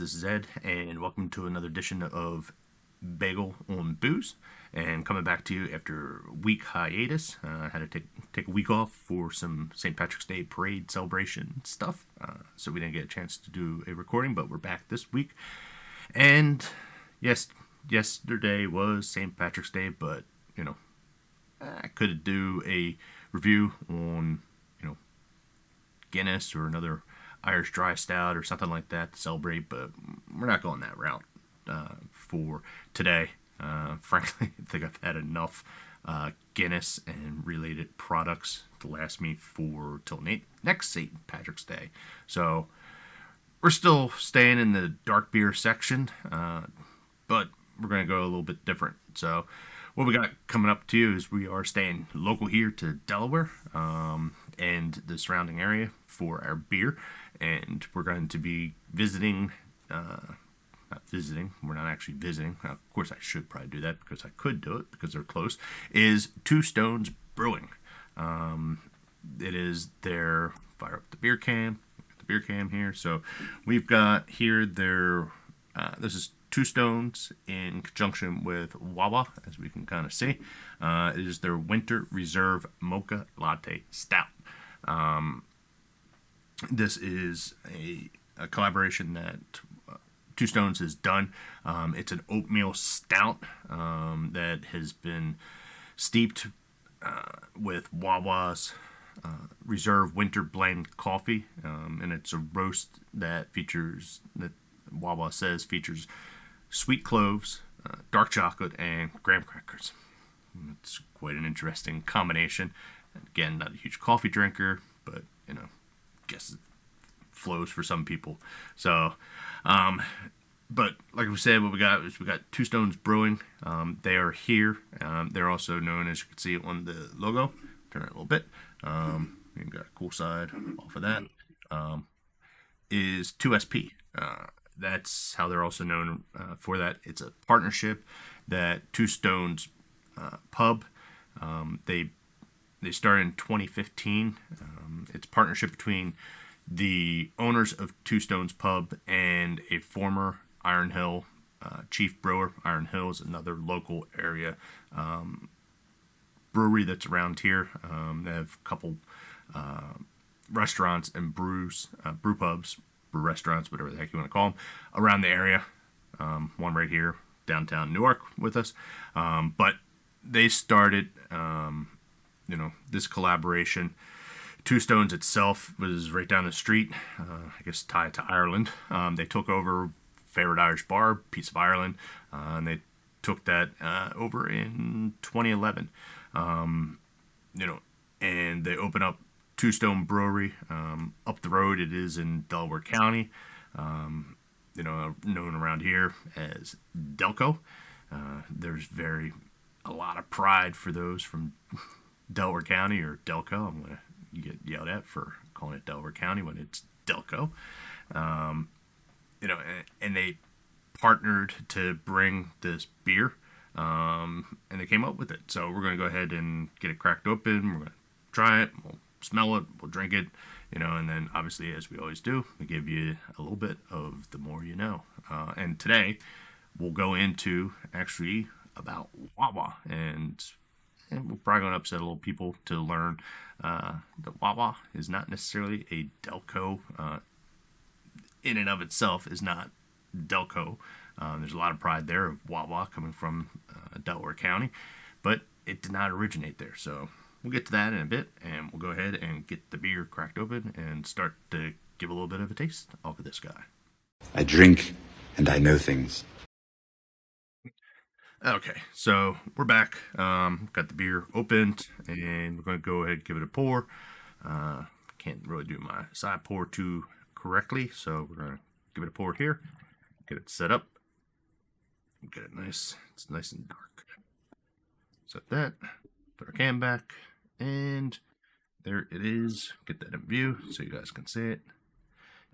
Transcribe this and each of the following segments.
this is Ed, and welcome to another edition of Bagel on Booze. And coming back to you after a week hiatus, I had to take a week off for some St. Patrick's Day parade celebration stuff, so we didn't get a chance to do a recording, but we're back this week. And yes, yesterday was St. Patrick's Day, but I could do a review on Guinness or another Irish dry stout or something like that to celebrate, but we're not going that route for today. Frankly, I think I've had enough Guinness and related products to last me for till next St. Patrick's Day. So we're still staying in the dark beer section, but we're going to go a little bit different. So what we got coming up to you is we are staying local here to Delaware and the surrounding area for our beer. And we're going to be visiting, we're not actually visiting. Of course, I should probably do that because I could do it because they're close, is Two Stones Brewing. It is their, fire up the beer can here. So we've got here their, this is Two Stones in conjunction with Wawa, as we can kind of see. It is their Winter Reserve Mocha Latte Stout. This is a collaboration that Two Stones has done. It's an oatmeal stout that has been steeped with Wawa's Reserve Winter Blend coffee, and it's a roast that Wawa says features sweet cloves, dark chocolate, and graham crackers. It's quite an interesting combination. Again, not a huge coffee drinker, but guess it flows for some people. So, but like we said, what we got is we got Two Stones Brewing. They are here. They're also known, as you can see on the logo. Turn it a little bit. We've got a cool side off of that. Is 2SP. That's how they're also known for that. It's a partnership that Two Stones Pub. They started in 2015. It's a partnership between the owners of Two Stones Pub and a former Iron Hill chief brewer. Iron Hill is another local area brewery that's around here. They have a couple restaurants and brew pubs, brew restaurants, whatever the heck you want to call them, around the area. One right here, downtown Newark, with us. But they started this collaboration. Two Stones itself was right down the street, I guess tied to Ireland. They took over favorite Irish bar, Piece of Ireland, and they took that over in 2011. And they opened up Two Stone Brewery up the road. It is in Delaware County, known around here as DelCo. There's a lot of pride for those from Delaware County or DelCo. I'm going to get yelled at for calling it Delaware County when it's DelCo. And they partnered to bring this beer, and they came up with it. So we're going to go ahead and get it cracked open. We're going to try it. We'll smell it. We'll drink it. And then obviously, as we always do, we give you a little bit of the more you know. And today, we'll go into actually about Wawa, and we're probably going to upset a little people to learn that Wawa is not necessarily a DelCo. In and of itself is not DelCo. There's a lot of pride there of Wawa coming from Delaware County, but it did not originate there. So we'll get to that in a bit, and we'll go ahead and get the beer cracked open and start to give a little bit of a taste off of this guy. I drink and I know things. Okay, so we're back. Got the beer opened, and we're going to go ahead and give it a pour. Can't really do my side pour too correctly, so we're going to give it a pour here. Get it set up. Get it nice. It's nice and dark. Set that. Put our can back, and there it is. Get that in view so you guys can see it.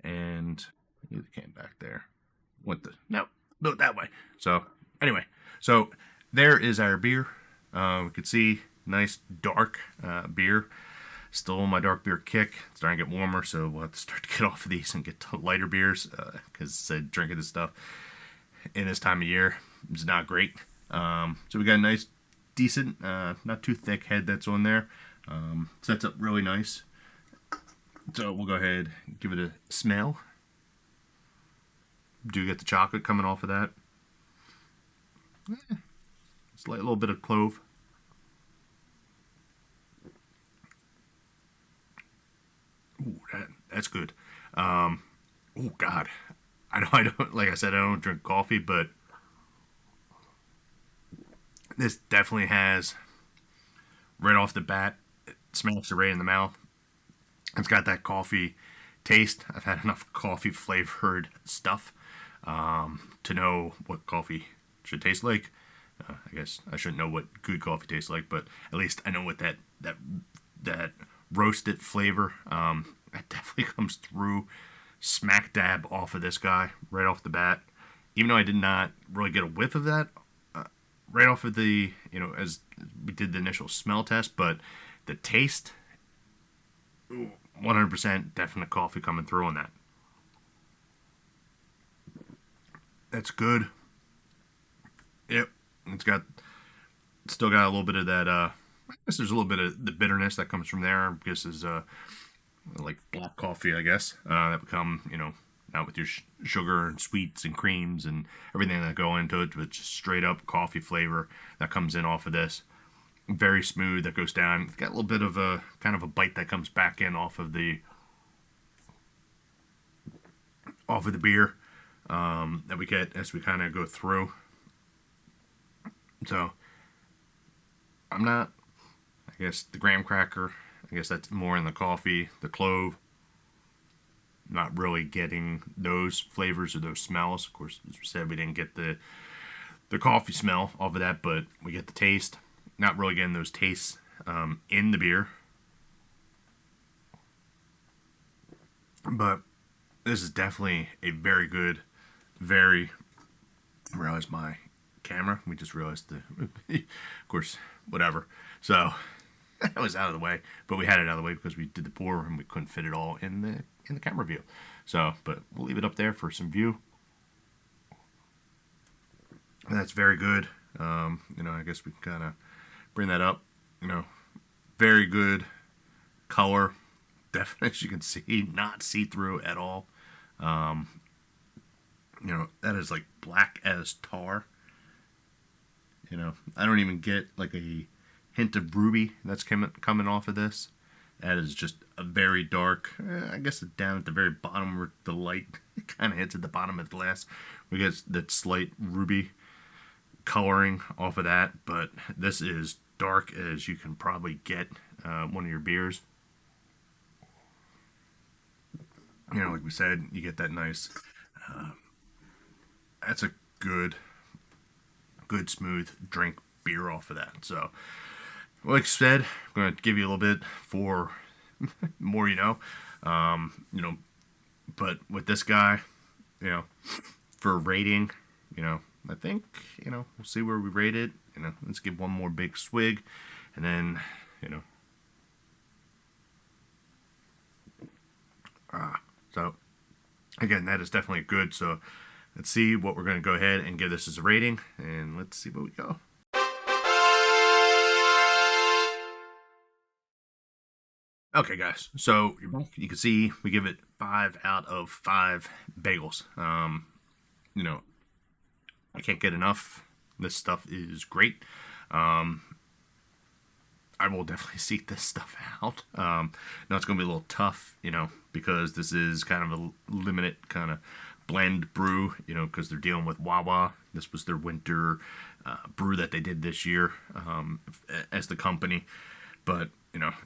And leave the can back there. No, do it that way. So anyway. So there is our beer. We can see nice dark beer. Still on my dark beer kick. It's starting to get warmer, so we'll have to start to get off of these and get to lighter beers, because drinking this stuff in this time of year is not great. So we got a nice, decent, not too thick head that's on there. Sets up really nice. So we'll go ahead and give it a smell. Do get the chocolate coming off of that. It's like a little bit of clove. Ooh, that's good. Oh God, I don't like I said, I don't drink coffee, but this definitely has, right off the bat, it smacks you right in the mouth. It's got that coffee taste. I've had enough coffee flavored stuff to know what coffee should taste like. I guess I shouldn't know what good coffee tastes like, but at least I know what that roasted flavor that definitely comes through smack dab off of this guy right off the bat. Even though I did not really get a whiff of that right off of the, as we did the initial smell test, but the taste, 100% definite coffee coming through on that. That's good. Yep, still got a little bit of that. I guess there's a little bit of the bitterness that comes from there. I guess is like black coffee, I guess, that become, now with your sugar and sweets and creams and everything that go into it, but just straight up coffee flavor that comes in off of this. Very smooth, that goes down. Got a little bit of a kind of a bite that comes back in off of the beer that we get as we kind of go through. So I'm not, I guess the graham cracker, I guess that's more in the coffee, the clove. Not really getting those flavors or those smells. Of course, as we said, we didn't get the coffee smell off of that, but we get the taste. Not really getting those tastes in the beer. But this is definitely a very good, very, I realized my camera. We just realized of course, whatever. So that was out of the way, but we had it out of the way because we did the pour and we couldn't fit it all in the camera view. So, but we'll leave it up there for some view. And that's very good. I guess we can kind of bring that up. Very good color. Definitely, as you can see, not see-through at all. That is like black as tar. I don't even get like a hint of ruby that's coming off of this. That is just a very dark, I guess down at the very bottom where the light kind of hits at the bottom of the glass. We get that slight ruby coloring off of that, but this is dark as you can probably get one of your beers. Like we said, you get that nice, that's a good smooth drink beer off of that. So like I said, I'm going to give you a little bit for more, but with this guy, for rating, I think, we'll see where we rate it. Let's give one more big swig, and then, so again, that is definitely good. So let's see what we're going to go ahead and give this as a rating, and let's see where we go. Okay, guys, so you can see we give it 5 out of 5 bagels. I can't get enough. This stuff is great. I will definitely seek this stuff out. Now it's going to be a little tough, because this is kind of a limited kind of blend brew, because they're dealing with Wawa. This was their winter brew that they did this year as the company. But,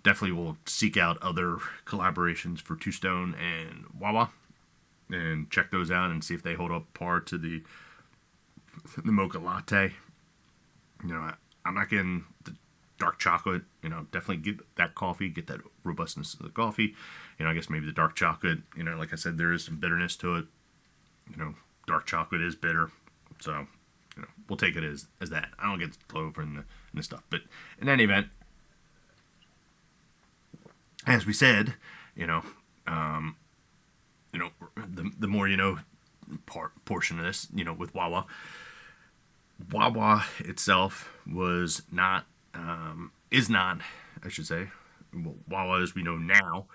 definitely will seek out other collaborations for Two Stone and Wawa and check those out and see if they hold up par to the Mocha Latte. I'm not getting the dark chocolate. Definitely get that coffee, get that robustness of the coffee. I guess maybe the dark chocolate, like I said, there is some bitterness to it. Dark chocolate is bitter. So, we'll take it as that. I don't get the clove and the stuff. But in any event, as we said, you know, um, the more you know portion of this, with Wawa. Wawa itself was not, is not, I should say, Wawa as we know now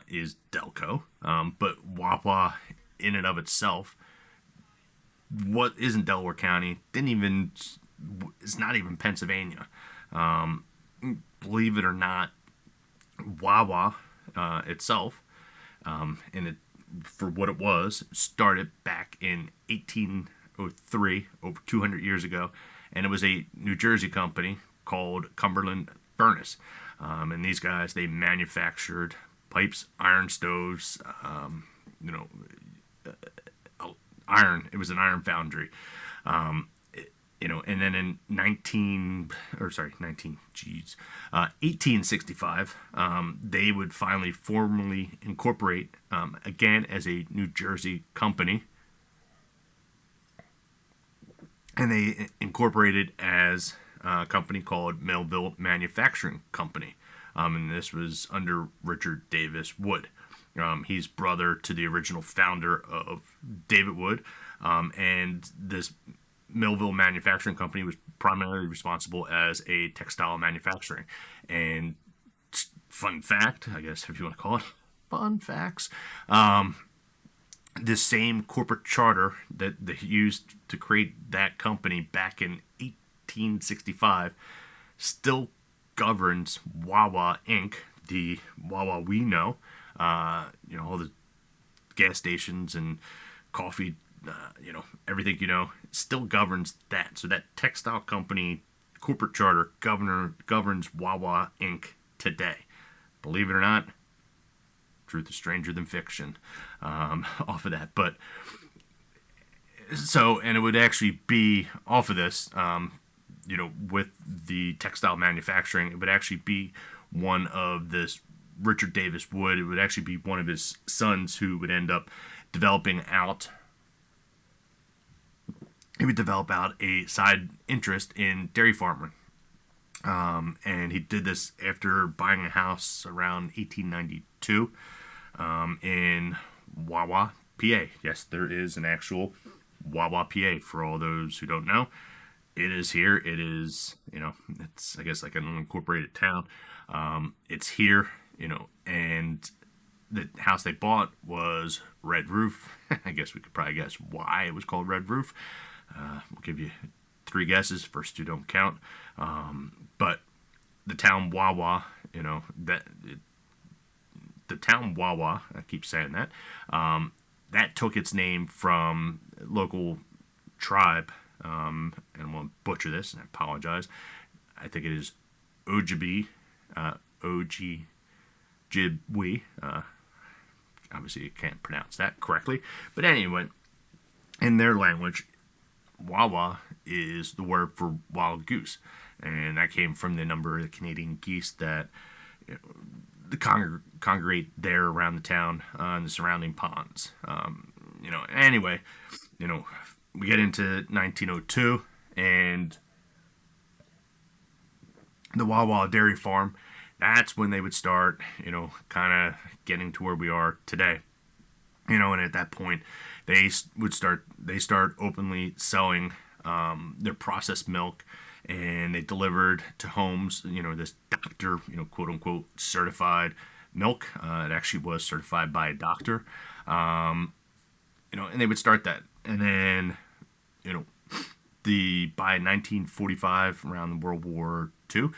is DelCo. But Wawa in and of itself, what isn't Delaware County, it's not even Pennsylvania. Believe it or not, Wawa itself, and it, for what it was, started back in 1803, over 200 years ago, and it was a New Jersey company called Cumberland Furnace. And these guys, they manufactured pipes, iron stoves, iron. It was an iron foundry. And then in 1865, they would finally formally incorporate, again as a New Jersey company, and they incorporated as a company called Melville Manufacturing Company, and this was under Richard Davis Wood. He's brother to the original founder of David Wood, and this Millville Manufacturing Company was primarily responsible as a textile manufacturing. And fun fact, I guess if you want to call it fun facts, this same corporate charter that they used to create that company back in 1865 still governs Wawa Inc., the Wawa we know, all the gas stations and coffee, everything, still governs that. So that textile company corporate charter governs Wawa Inc. today. Believe it or not, truth is stranger than fiction off of that. But so, and it would actually be off of this, with the textile manufacturing, it would actually be one of this Richard Davis Wood. It would actually be one of his sons who would end up developing out. He would develop out a side interest in dairy farming. And he did this after buying a house around 1892 in Wawa, PA. Yes, there is an actual Wawa, PA, for all those who don't know. It is here. It is, it's, I guess, like an unincorporated town. It's here, and the house they bought was red roof. I guess we could probably guess why it was called red roof. We'll give you 3 guesses. First 2 don't count. But the town Wawa, the town Wawa, I keep saying that, that took its name from local tribe, and I'm going to butcher this, and I apologize. I think it is Ojibwe, Ojibwe. Obviously, you can't pronounce that correctly. But anyway, in their language, Wawa is the word for wild goose. And that came from the number of Canadian geese that congregate there around the town and the surrounding ponds. Anyway, we get into 1902, and the Wawa Dairy Farm, that's when they would start, kind of getting to where we are today. And at that point, they start openly selling their processed milk, and they delivered to homes, this doctor, quote unquote, certified milk. It actually was certified by a doctor, and they would start that. And then, by 1945, around World War II,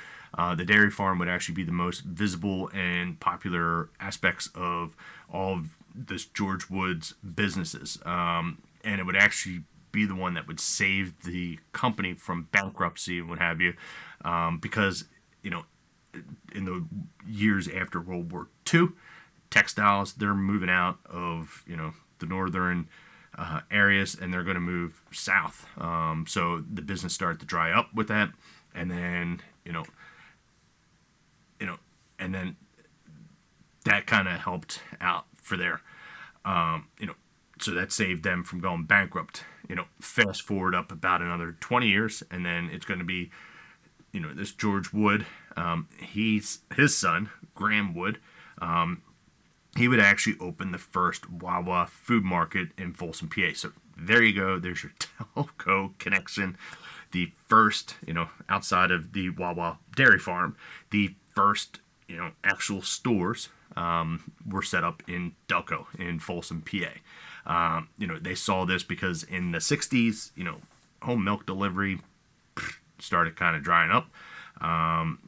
the dairy farm would actually be the most visible and popular aspects of all of this George Wood's businesses. And it would actually be the one that would save the company from bankruptcy and what have you, because, in the years after World War II, textiles, they're moving out of, the northern areas, and they're going to move south. So the business started to dry up with that, and then, and then that kind of helped out for their, so that saved them from going bankrupt. Fast forward up about another 20 years, and then it's going to be, this George Wood, his son, Graham Wood, he would actually open the first Wawa food market in Folsom, PA. So there you go. There's your DelCo connection. The first, outside of the Wawa dairy farm, the first, actual stores were set up in DelCo in Folsom, PA. They saw this because in the 60s, home milk delivery started kind of drying up, and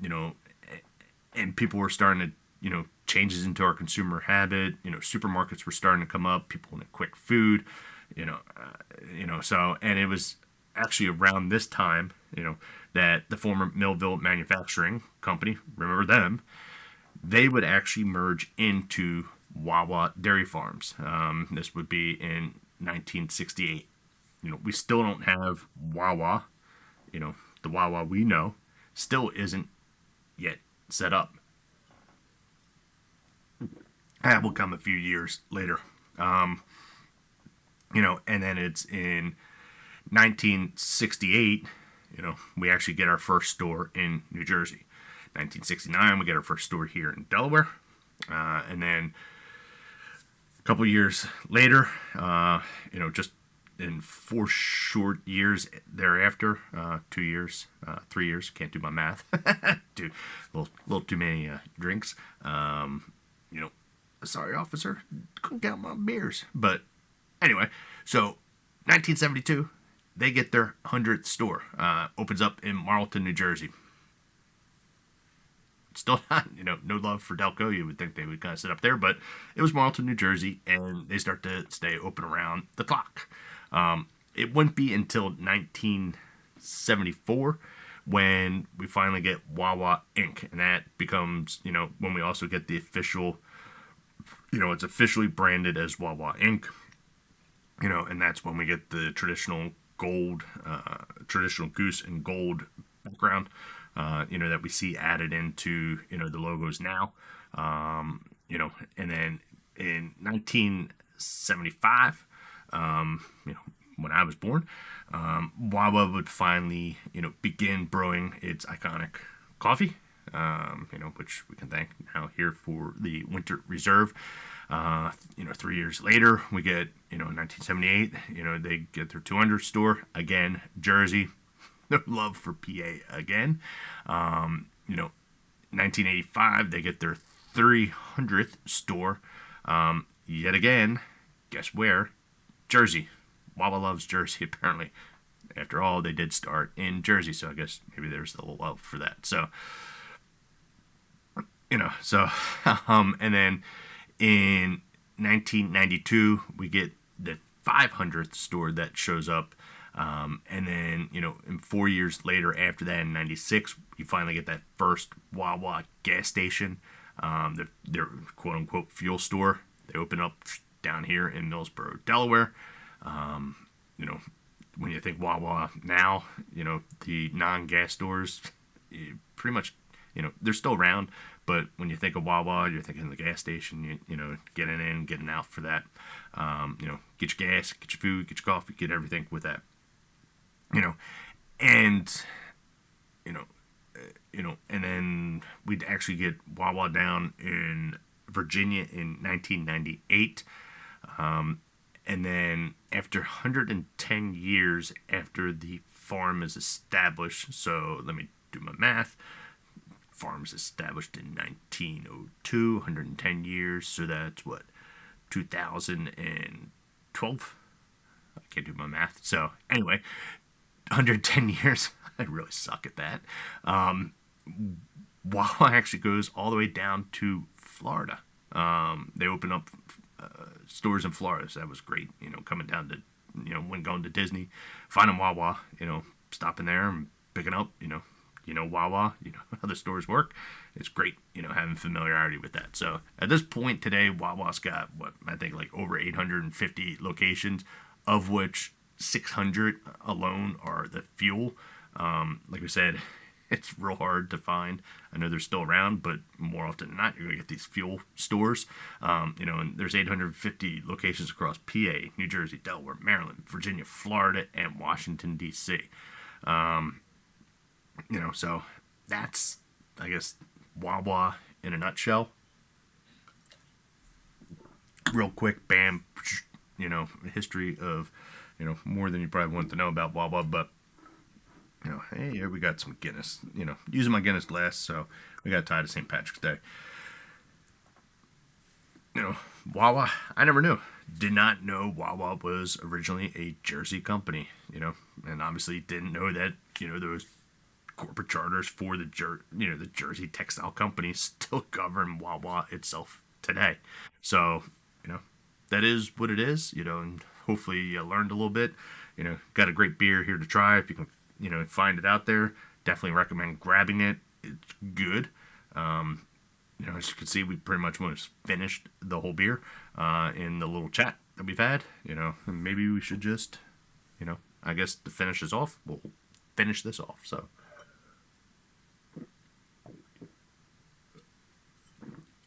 people were starting to, changes into our consumer habit. Supermarkets were starting to come up. People wanted quick food. So, and it was actually around this time, that the former Millville Manufacturing Company, remember them, they would actually merge into Wawa Dairy Farms. This would be in 1968. We still don't have Wawa. The Wawa we know still isn't yet set up. That will come a few years later. And then it's in 1968, we actually get our first store in New Jersey. 1969, we get our first store here in Delaware. And then a couple years later, just in 4 short years thereafter, 2 years, 3 years, can't do my math, a little too many drinks. Sorry, officer, couldn't count my beers. But anyway, so 1972, they get their 100th store. Opens up in Marlton, New Jersey. Still not, no love for DelCo. You would think they would kind of sit up there, but it was Marlton, New Jersey, and they start to stay open around the clock. It wouldn't be until 1974 when we finally get Wawa Inc. And that becomes, when we also get the official, it's officially branded as Wawa Inc. And that's when we get the traditional gold, traditional goose and gold background, that we see added into, the logos now. And then in 1975, when I was born, Wawa would finally, begin brewing its iconic coffee, which we can thank now here for the Winter Reserve. 3 years later, we get, in 1978, they get their 200th store, again, Jersey. No love for PA again. 1985, they get their 300th store. Yet again, guess where? Jersey. Wawa loves Jersey, apparently. After all, they did start in Jersey, so I guess maybe there's a little love for that. So, and then in 1992, we get the 500th store that shows up. And then, in 4 years later after that, in 96, you finally get that first Wawa gas station, their quote-unquote fuel store. They open up down here in Millsboro, Delaware. When you think Wawa now, the non-gas stores, pretty much, they're still around. But when you think of Wawa, you're thinking the gas station, getting in, getting out for that. Get your gas, get your food, get your coffee, get everything with that. And then we'd actually get Wawa down in Virginia in 1998. And then after 110 years after the farm is established, so let me do my math. Farm is established in 1902, 110 years, so that's what, 2012? I can't do my math. So anyway, 110 years. I really suck at that. Wawa actually goes all the way down to Florida. They open up stores in Florida, so that was great. Coming down to, when going to Disney, finding Wawa, stopping there and picking up, Wawa, how the stores work. It's great, having familiarity with that. So at this point today, Wawa's got, I think like over 850 locations, of which 600 alone are the fuel. Like we said, it's real hard to find. I know they're still around, but more often than not, you're going to get these fuel stores. And there's 850 locations across PA, New Jersey, Delaware, Maryland, Virginia, Florida, and Washington, D.C. So that's, I guess, Wawa in a nutshell. real quick, bam, history of, more than you probably want to know about Wawa, but hey, here we got some Guinness. Using my Guinness glass, so we got tied to St. Patrick's Day. Wawa, I never knew. Did not know Wawa was originally a Jersey company. And obviously didn't know that those corporate charters for the Jersey textile companies still govern Wawa itself today. So that is what it is. And hopefully you learned a little bit. Got a great beer here to try. If you can find it out there, definitely recommend grabbing it. It's good. As you can see, we pretty much almost finished the whole beer in the little chat that we've had. And maybe we should just, I guess to finish this off, we'll finish this off. So,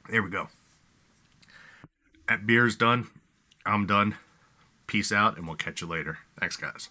there we go. That beer's done. I'm done. Peace out, and we'll catch you later. Thanks, guys.